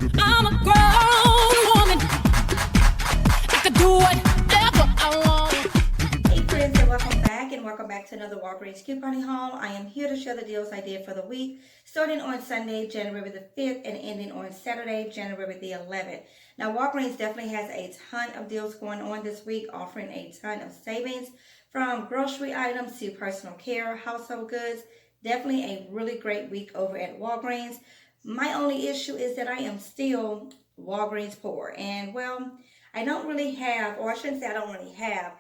I'm a grown woman. I can do whatever I want. Hey friends, and welcome back to another Walgreens couponing haul. I am here to share the deals I did for the week, starting on Sunday, January the 5th, and ending on Saturday, January the 11th. Now, Walgreens definitely has a ton of deals going on this week, offering a ton of savings from grocery items to personal care, household goods. Definitely a really great week over at Walgreens. My only issue is that I am still Walgreens poor. And well, I don't really have, or I shouldn't say I don't really have,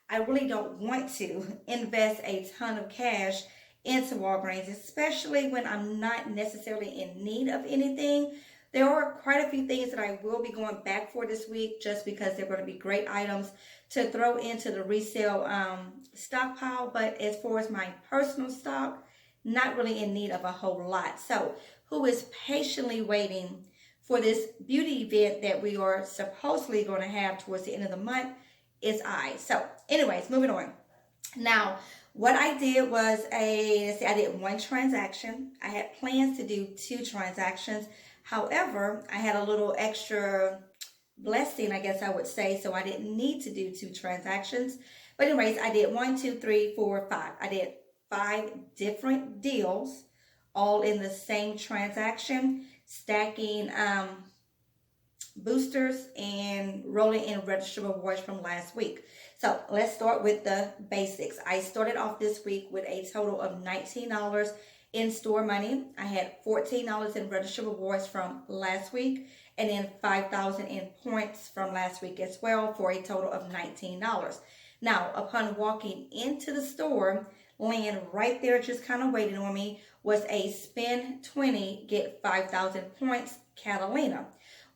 I really don't want to invest a ton of cash into Walgreens, especially when I'm not necessarily in need of anything. There are quite a few things that I will be going back for this week just because they're going to be great items to throw into the resale stockpile. But as far as my personal stock, not really in need of a whole lot. So who is patiently waiting for this beauty event that we are supposedly going to have towards the end of the month is I. So anyways, moving on. Now, what I did was I did one transaction. I had plans to do 2 transactions. However, I had a little extra blessing, I guess I would say, so I didn't need to do 2 transactions. But anyways, I did 1, 2, 3, 4, 5. I did 5 different deals, all in the same transaction, stacking boosters and rolling in register rewards from last week. So let's start with the basics. I started off this week with a total of $19 in store money. I had $14 in register rewards from last week, and then $5,000 in points from last week as well, for a total of $19. Now, upon walking into the store, laying right there just kind of waiting on me was a spend 20, get 5,000 points Catalina.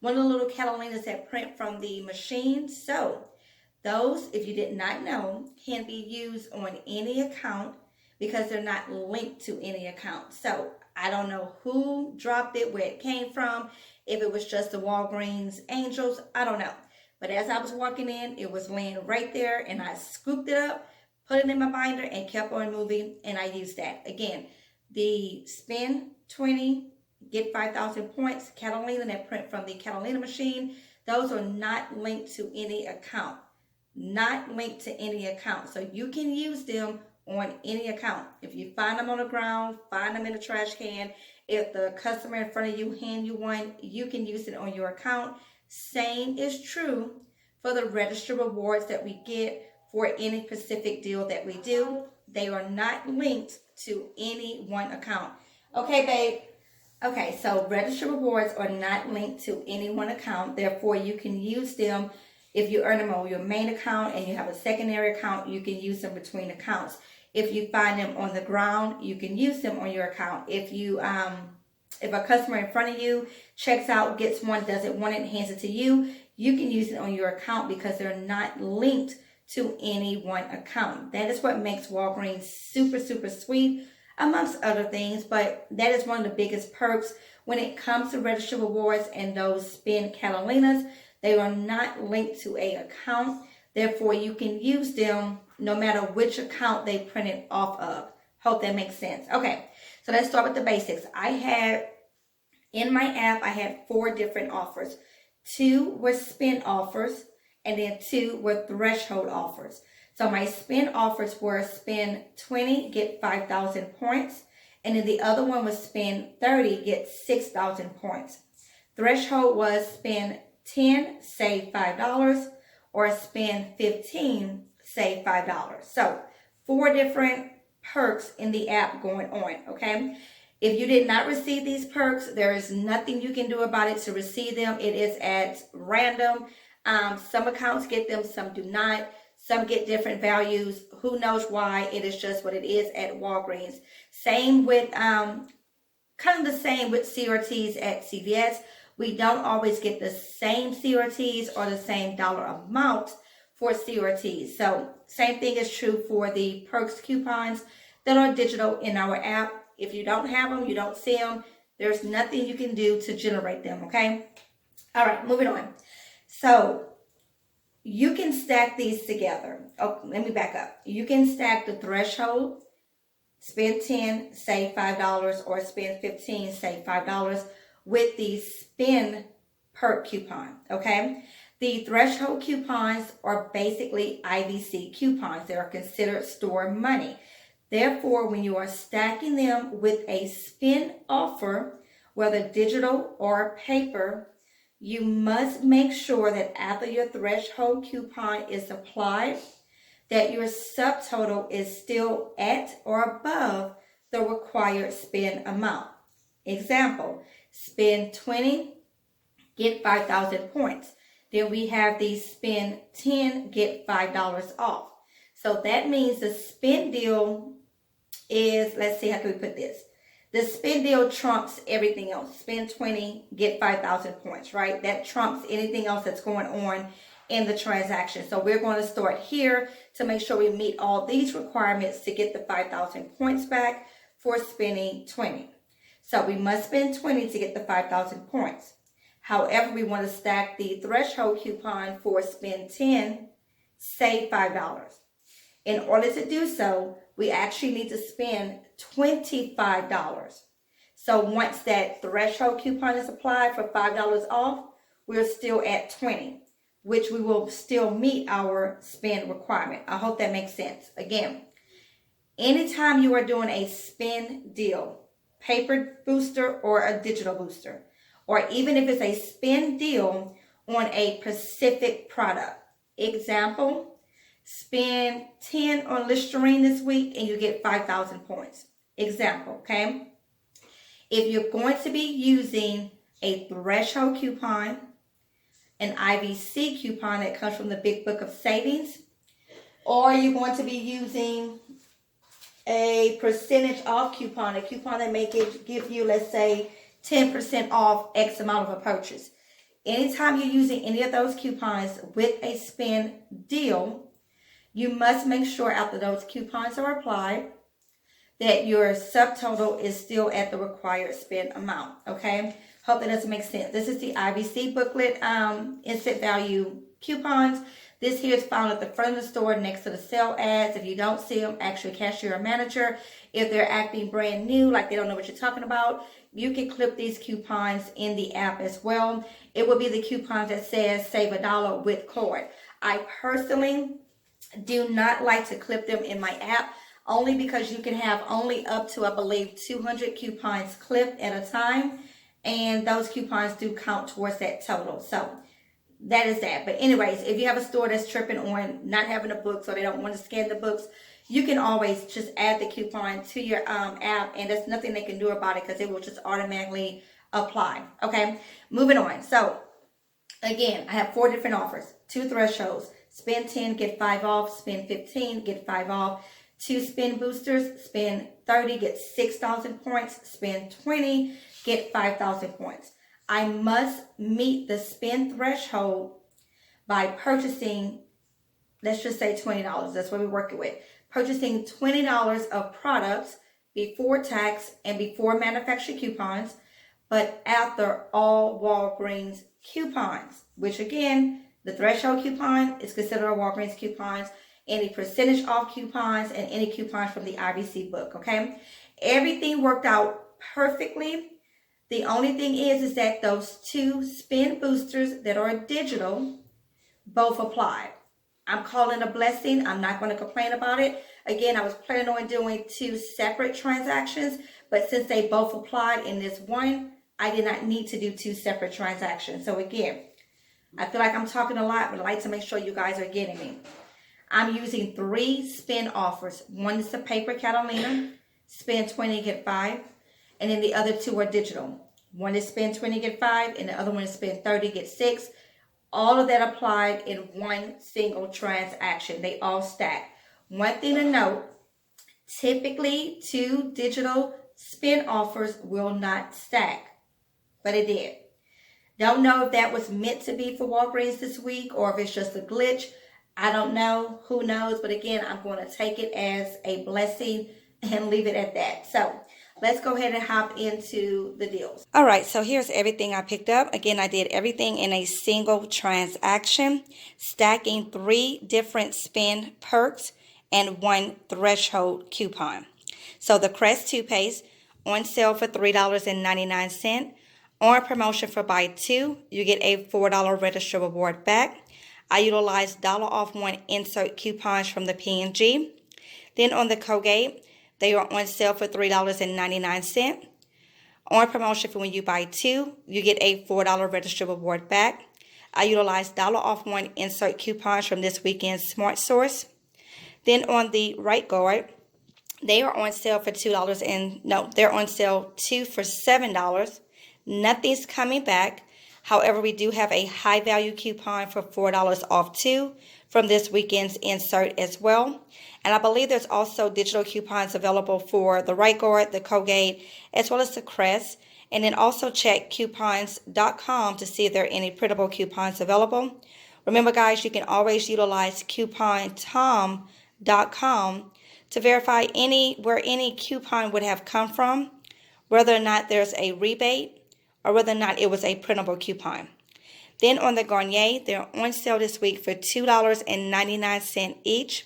One of the little Catalinas that print from the machine. So those, if you did not know, can be used on any account because they're not linked to any account. So I don't know who dropped it, where it came from, if it was just the Walgreens Angels, I don't know. But as I was walking in, it was laying right there, and I scooped it up, put it in my binder, and kept on moving, and I used that. Again, the spend 20, get 5,000 points, Catalina that print from the Catalina machine, those are not linked to any account. Not linked to any account. So you can use them on any account. If you find them on the ground, find them in a trash can, if the customer in front of you hand you one, you can use it on your account. Same is true for the register rewards that we get for any specific deal that we do. They are not linked to any one account. Okay, babe. Okay, so register rewards are not linked to any one account. Therefore, you can use them if you earn them on your main account and you have a secondary account. You can use them between accounts. If you find them on the ground, you can use them on your account. If you if a customer in front of you checks out, gets one, doesn't want it, hands it to you, you can use it on your account because they're not linked to any one account. That is what makes Walgreens super, super sweet, amongst other things, but that is one of the biggest perks when it comes to register rewards and those spend Catalinas. They are not linked to a account. Therefore, you can use them no matter which account they printed off of. Hope that makes sense. Okay, so let's start with the basics. I had, in my app, I had 4 different offers. 2 were spend offers, and then 2 were threshold offers. So my spend offers were spend 20, get 5,000 points. And then the other one was spend 30, get 6,000 points. Threshold was spend 10, save $5, or spend 15, save $5. So 4 different perks in the app going on, okay? If you did not receive these perks, there is nothing you can do about it to receive them. It is at random. Some accounts get them, some do not. Some get different values. Who knows why? It is just what it is at Walgreens. Same with, kind of the same with CRTs at CVS. We don't always get the same CRTs or the same dollar amount for CRTs. So same thing is true for the perks coupons that are digital in our app. If you don't have them, you don't see them, there's nothing you can do to generate them, okay? All right, moving on. So you can stack these together. Oh, let me back up. You can stack the threshold, spend 10, save $5, or spend 15, save $5 with the spend perk coupon, okay? The threshold coupons are basically IVC coupons. They are considered store money. Therefore, when you are stacking them with a spin offer, whether digital or paper, you must make sure that after your threshold coupon is applied, that your subtotal is still at or above the required spend amount. Example, spend 20, get 5,000 points. Then we have the spend 10, get $5 off. So that means the spend deal is, let's see, how can we put this? The spend deal trumps everything else. Spend 20, get 5,000 points, right? That trumps anything else that's going on in the transaction. So we're going to start here to make sure we meet all these requirements to get the 5,000 points back for spending 20. So we must spend 20 to get the 5,000 points. However, we want to stack the threshold coupon for spend 10, save $5. In order to do so, we actually need to spend $25. So once that threshold coupon is applied for $5 off, we're still at 20, which we will still meet our spend requirement. I hope that makes sense. Again, anytime you are doing a spend deal, paper booster or a digital booster, or even if it's a spend deal on a specific product. Example, spend 10 on Listerine this week and you get 5,000 points. Example, okay? If you're going to be using a threshold coupon, an IVC coupon that comes from the Big Book of Savings, or you're going to be using a percentage off coupon, a coupon that may give you, let's say, 10% off X amount of a purchase. Anytime you're using any of those coupons with a spend deal, you must make sure after those coupons are applied that your subtotal is still at the required spend amount, okay? Hope that doesn't make sense. This is the IVC booklet, instant value coupons. This here is found at the front of the store next to the sale ads. If you don't see them, actually cashier or manager. If they're acting brand new, like they don't know what you're talking about, you can clip these coupons in the app as well. It will be the coupons that says save $1 with card. I personally do not like to clip them in my app, only because you can have only up to, I believe, 200 coupons clipped at a time. And those coupons do count towards that total. So that is that. But anyways, if you have a store that's tripping on not having a book, so they don't want to scan the books, you can always just add the coupon to your app, and there's nothing they can do about it because it will just automatically apply. Okay, moving on. So again, I have 4 different offers, 2 thresholds. Spend 10, get 5 off. Spend 15, get 5 off. 2 spin boosters. Spend 30, get 6,000 points. Spend 20, get 5,000 points. I must meet the spend threshold by purchasing, let's just say $20. That's what we're working with. Purchasing $20 of products before tax and before manufacturer coupons, but after all Walgreens coupons, which again, the threshold coupon is considered a Walgreens coupons, any percentage off coupons, and any coupons from the IVC book, okay? Everything worked out perfectly. The only thing is that those 2 spin boosters that are digital both apply. I'm calling a blessing. I'm not going to complain about it. Again, I was planning on doing 2 separate transactions, but since they both applied in this one, I did not need to do 2 separate transactions. So again, I feel like I'm talking a lot, but I'd like to make sure you guys are getting me. I'm using 3 spin offers. One is the paper Catalina, spend 20, get 5. And then the other 2 are digital. One is spend 20, get 5, and the other one is spend 30, get 6. All of that applied in one single transaction. They all stack. One thing to note, typically 2 digital spin offers will not stack, but it did. Don't know if that was meant to be for Walgreens this week or if it's just a glitch. I don't know. Who knows? But again, I'm going to take it as a blessing and leave it at that. So let's go ahead and hop into the deals. All right, so here's everything I picked up. Again, I did everything in a single transaction, stacking 3 different spend perks and 1 threshold coupon. So the Crest toothpaste on sale for $3.99, On promotion for buy two, you get a $4 register reward back. I utilized dollar off one insert coupons from the P&G. Then on the Colgate, they are on sale for $3.99. On promotion for when you buy two, you get a $4 register reward back. I utilized dollar off one insert coupons from this weekend's Smart Source. Then on the Right Guard, they are on sale for $2 and no, they're on sale two for $7. Nothing's coming back. However, we do have a high value coupon for $4 off two from this weekend's insert as well. And I believe there's also digital coupons available for the Right Guard, the Colgate, as well as the Crest. And then also check coupons.com to see if there are any printable coupons available. Remember, guys, you can always utilize coupontom.com to verify where any coupon would have come from, whether or not there's a rebate, or whether or not it was a printable coupon. Then on the Garnier, they're on sale this week for $2.99 each.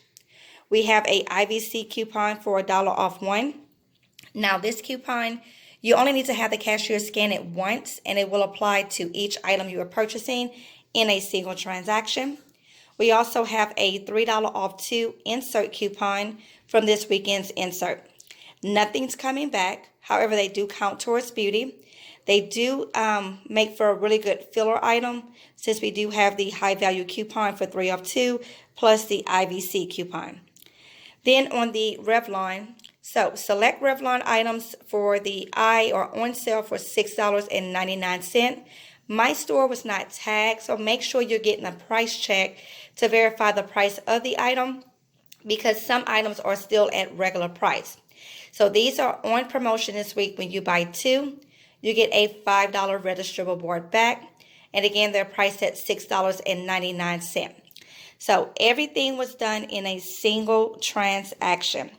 We have a IVC coupon for $1 off one. Now this coupon, you only need to have the cashier scan it once and it will apply to each item you are purchasing in a single transaction. We also have a $3 off two insert coupon from this weekend's insert. Nothing's coming back. However, they do count towards beauty. They do make for a really good filler item since we do have the high value coupon for 3 off 2 plus the IVC coupon. Then on the Revlon, so select Revlon items for the eye are on sale for $6.99. My store was not tagged, so make sure you're getting a price check to verify the price of the item because some items are still at regular price. So these are on promotion this week. When you buy two, you get a $5 register reward back. And again, they're priced at $6.99. So everything was done in a single transaction.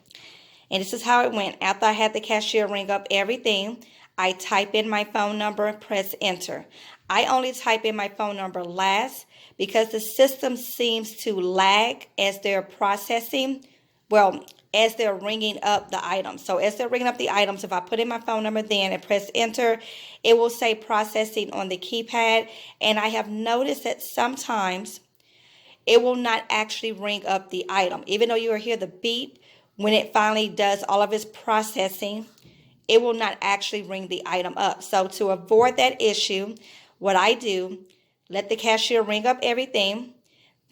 And this is how it went. After I had the cashier ring up everything, I type in my phone number, press enter. I only type in my phone number last because the system seems to lag as they're processing, as they're ringing up the items. So as they're ringing up the items, if I put in my phone number then and press enter, it will say processing on the keypad. And I have noticed that sometimes it will not actually ring up the item. Even though you will hear the beep, when it finally does all of its processing, it will not actually ring the item up. So to avoid that issue, what I do, let the cashier ring up everything,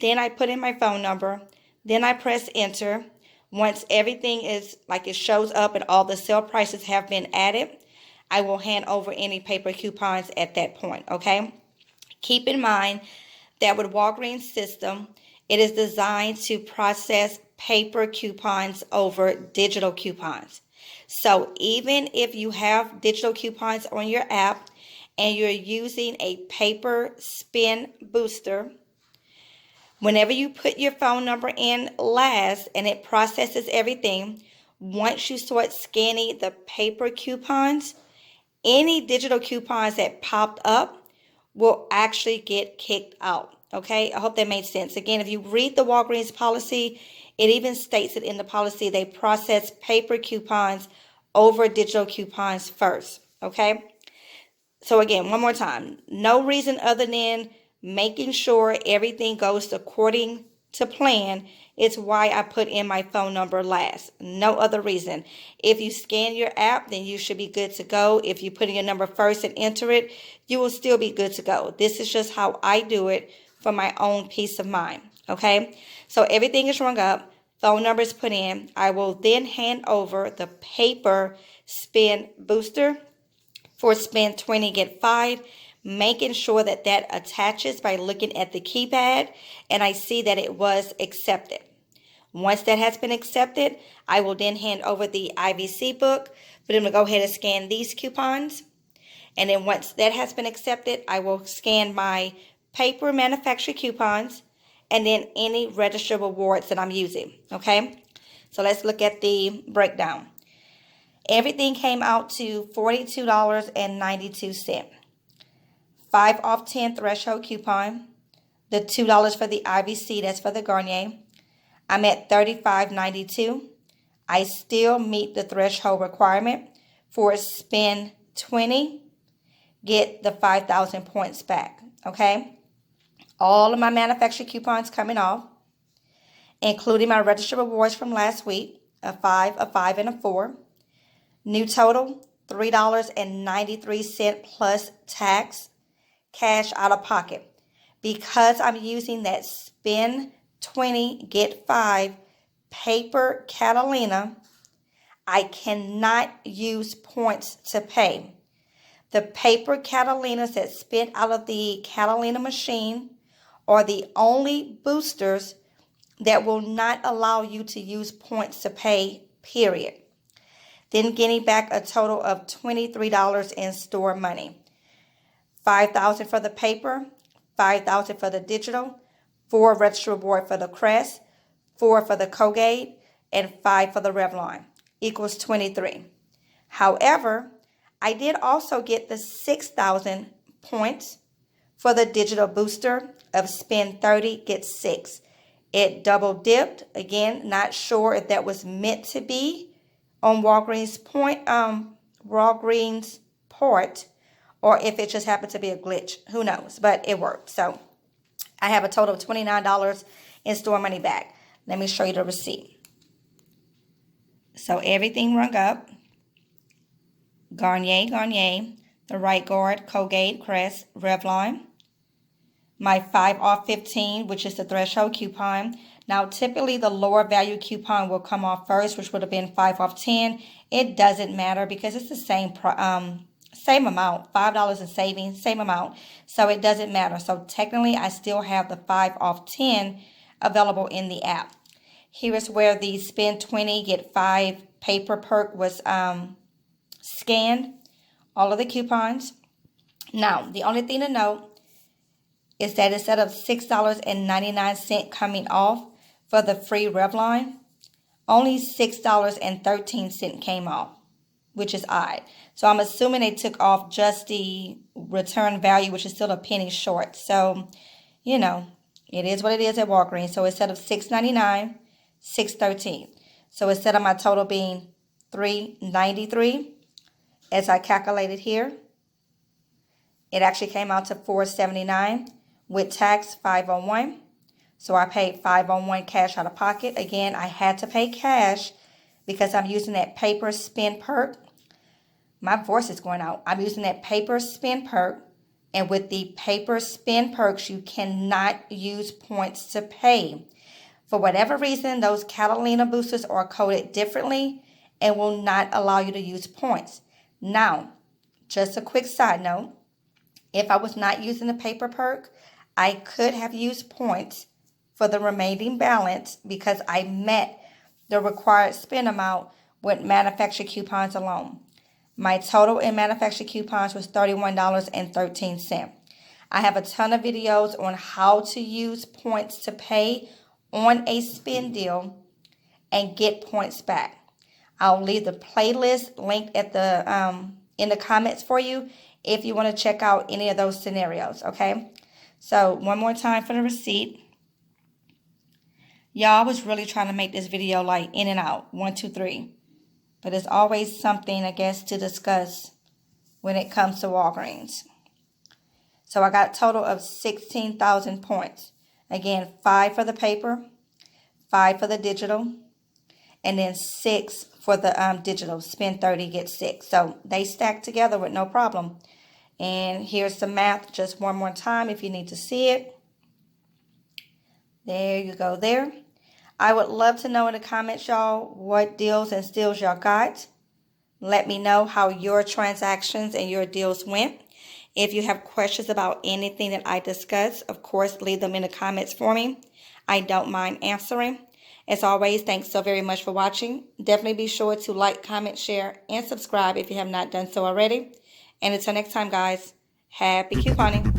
then I put in my phone number, then I press enter. Once everything is like it shows up and all the sale prices have been added, I will hand over any paper coupons at that point, okay? Keep in mind that with Walgreens system, it is designed to process paper coupons over digital coupons. So even if you have digital coupons on your app and you're using a paper spin booster, whenever you put your phone number in last and it processes everything, once you start scanning the paper coupons, any digital coupons that popped up will actually get kicked out. Okay, I hope that made sense. Again, if you read the Walgreens policy, it even states it in the policy they process paper coupons over digital coupons first. Okay, so again, one more time, no reason other than making sure everything goes according to plan is why I put in my phone number last. No other reason. If you scan your app, then you should be good to go. If you put in your number first and enter it, you will still be good to go. This is just how I do it for my own peace of mind. Okay, so everything is rung up, phone number is put in. I will then hand over the paper spin booster for spend 20 get 5, making sure that that attaches by looking at the keypad and I see that it was accepted. Once that has been accepted, I will then hand over the IVC book for them to go ahead and scan these coupons. And then once that has been accepted, I will scan my paper manufacturer coupons and then any register rewards that I'm using. Okay, so let's look at the breakdown. Everything came out to $42.92. 5 off 10 threshold coupon. The $2 for the IVC, that's for the Garnier. I'm at $35.92. I still meet the threshold requirement for spend 20. get the 5,000 points back, okay? All of my manufacturer coupons coming off, including my registered rewards from last week, a 5, a 5, and a 4. New total, $3.93 plus tax, cash out of pocket. Because I'm using that spend 20, get 5 paper Catalina, I cannot use points to pay. The paper Catalinas that spit out of the Catalina machine are the only boosters that will not allow you to use points to pay, period. Then getting back a total of $23 in store money. $5,000 for the paper, $5,000 for the digital, 4 registered reward for the Crest, 4 for the Colgate, and 5 for the Revlon, equals 23. However, I did also get the 6,000 points for the digital booster of spend 30, get 6. It double dipped. Again, not sure if that was meant to be on Walgreens port, or if it just happened to be a glitch. Who knows? But it worked. So I have a total of $29 in store money back. Let me show you the receipt. So everything rung up. Garnier, the Right Guard, Colgate, Crest, Revlon. My 5 off 15, which is the threshold coupon. Now, typically the lower value coupon will come off first, which would have been 5 off 10. It doesn't matter because it's the same amount, $5 in savings, same amount. So it doesn't matter. So technically, I still have the 5 off 10 available in the app. Here is where the spend 20, get 5 paper perk was scanned. All of the coupons. Now, the only thing to note is that instead of $6.99 coming off for the free Revlon, only $6.13 came off, which is odd. So I'm assuming they took off just the return value, which is still a penny short. So, you know, it is what it is at Walgreens. So instead of $6.99, $6.13. So instead of my total being $3.93, as I calculated here, it actually came out to $4.79 with tax $501. So I paid $501 cash out of pocket. Again, I had to pay cash because I'm using that paper spin perk. My voice is going out. I'm using that paper spin perk. And with the paper spin perks, you cannot use points to pay. For whatever reason, those Catalina boosters are coded differently and will not allow you to use points. Now, just a quick side note. If I was not using the paper perk, I could have used points for the remaining balance because I met the required spend amount with manufacturer coupons alone. My total in manufacturer coupons was $31.13. I have a ton of videos on how to use points to pay on a spend deal and get points back. I'll leave the playlist linked at the in the comments for you if you want to check out any of those scenarios, okay? So one more time for the receipt. Y'all, I was really trying to make this video like in and out, 1, 2, 3. But there's always something, I guess, to discuss when it comes to Walgreens. So I got a total of 16,000 points. Again, 5 for the paper, 5 for the digital, and then 6 for the digital. Spend 30, get 6. So they stack together with no problem. And here's the math just one more time if you need to see it. There you go there. I would love to know in the comments, y'all, what deals and steals y'all got. Let me know how your transactions and your deals went. If you have questions about anything that I discussed, of course, leave them in the comments for me. I don't mind answering. As always, thanks so very much for watching. Definitely be sure to like, comment, share, and subscribe if you have not done so already. And until next time, guys, happy couponing.